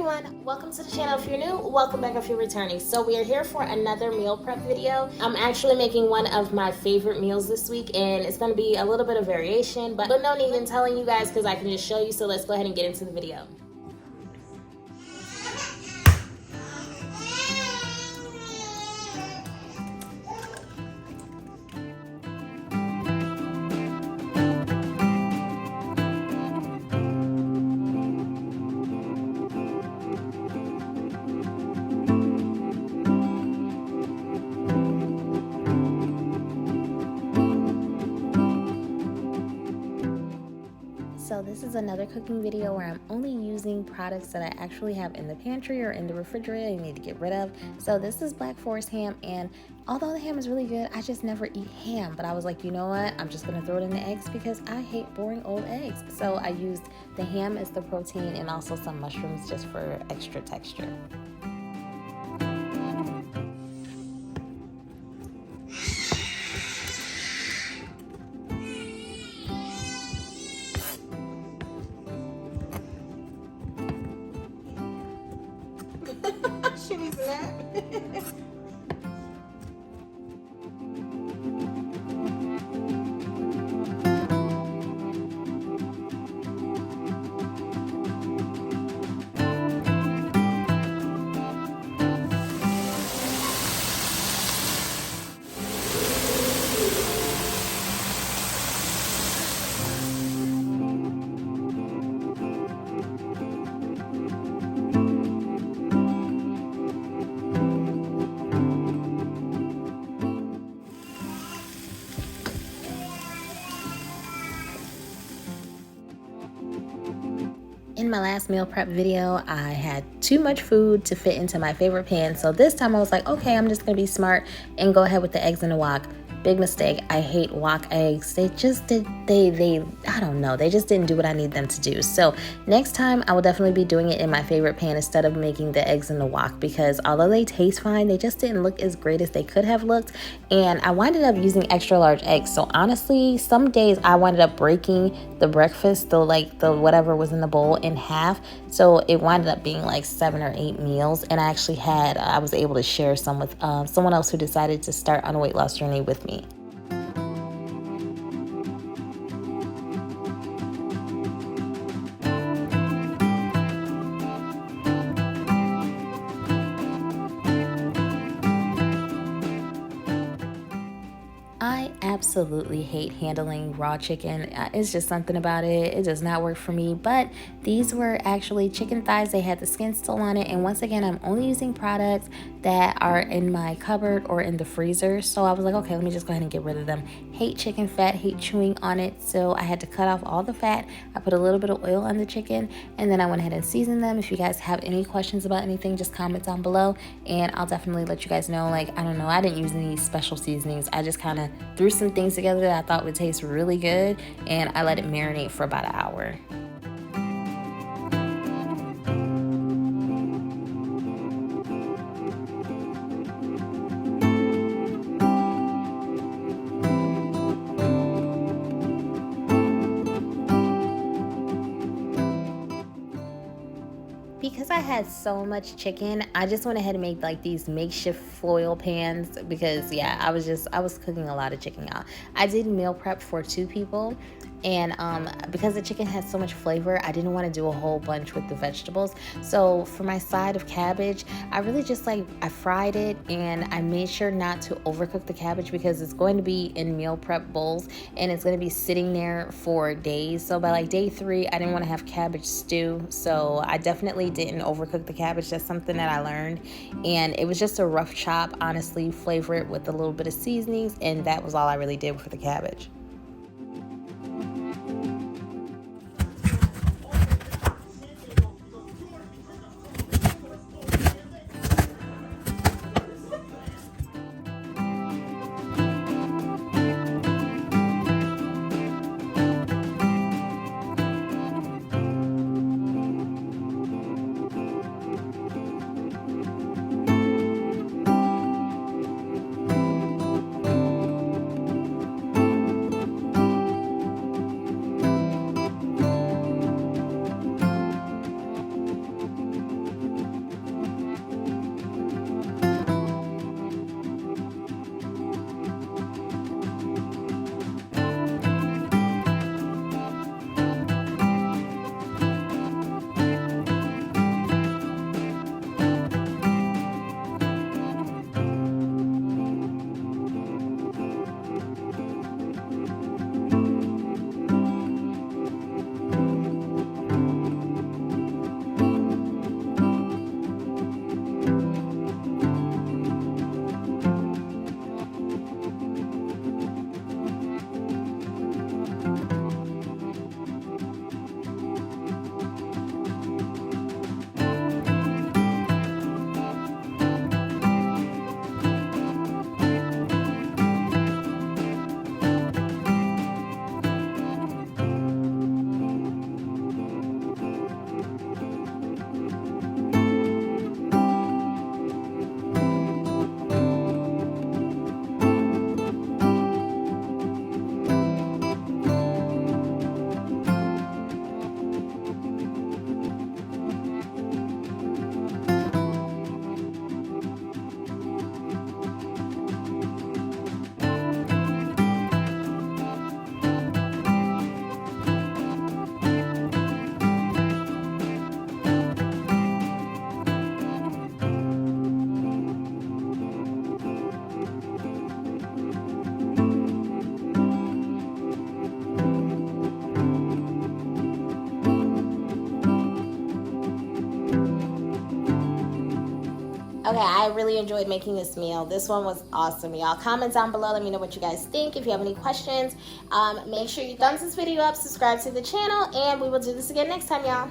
everyone, welcome to the channel. If you're new, welcome back if you're returning. So we are here for another meal prep video. I'm actually making one of my favorite meals this week, and it's going to be a little bit of variation, but no need in telling you guys because I can just show you. So let's go ahead and get into the video. So this is another cooking video where I'm only using products that I actually have in the pantry or in the refrigerator I need to get rid of. So this is Black Forest ham, and although the ham is really good, I just never eat ham. But I was like, you know what? I'm just gonna throw it in the eggs because I hate boring old eggs. So I used the ham as the protein and also some mushrooms just for extra texture. She needs that. In my last meal prep video, I had too much food to fit into my favorite pan. So this time I was like, okay, I'm just gonna be smart and go ahead with the eggs in the wok. Big mistake. I hate wok eggs. They just did, I don't know. They just didn't do what I need them to do. So next time I will definitely be doing it in my favorite pan instead of making the eggs in the wok, because although they taste fine, they just didn't look as great as they could have looked. And I winded up using extra large eggs. So honestly, some days I winded up breaking the breakfast, the whatever was in the bowl, in half. So it winded up being like 7 or 8 meals. And I actually I was able to share some with someone else who decided to start on a weight loss journey with me. I absolutely hate handling raw chicken. It's just something about it. It does not work for me. But these were actually chicken thighs. They had the skin still on it. And once again, I'm only using products that are in my cupboard or in the freezer. So I was like, okay, let me just go ahead and get rid of them. Hate chicken fat, hate chewing on it. So I had to cut off all the fat. I put a little bit of oil on the chicken, and then I went ahead and seasoned them. If you guys have any questions about anything, just comment down below and I'll definitely let you guys know. Like, I don't know, I didn't use any special seasonings. I just kind of threw some things together that I thought would taste really good, and I let it marinate for about an hour. Because I had so much chicken, I just went ahead and made like these makeshift foil pans because yeah, I was cooking a lot of chicken out. I did meal prep for 2 people, and because the chicken had so much flavor, I didn't want to do a whole bunch with the vegetables. So for my side of cabbage, I really just I fried it, and I made sure not to overcook the cabbage because it's going to be in meal prep bowls and it's going to be sitting there for days. So by like day 3, I didn't want to have cabbage stew. So I definitely didn't overcook the cabbage. That's something that I learned, and it was just a rough chop, honestly. Flavor it with a little bit of seasonings, and that was all I really did for the cabbage. Okay, I really enjoyed making this meal. This one was awesome, y'all. Comment down below. Let me know what you guys think. If you have any questions, make sure you thumbs this video up, subscribe to the channel, and we will do this again next time, y'all.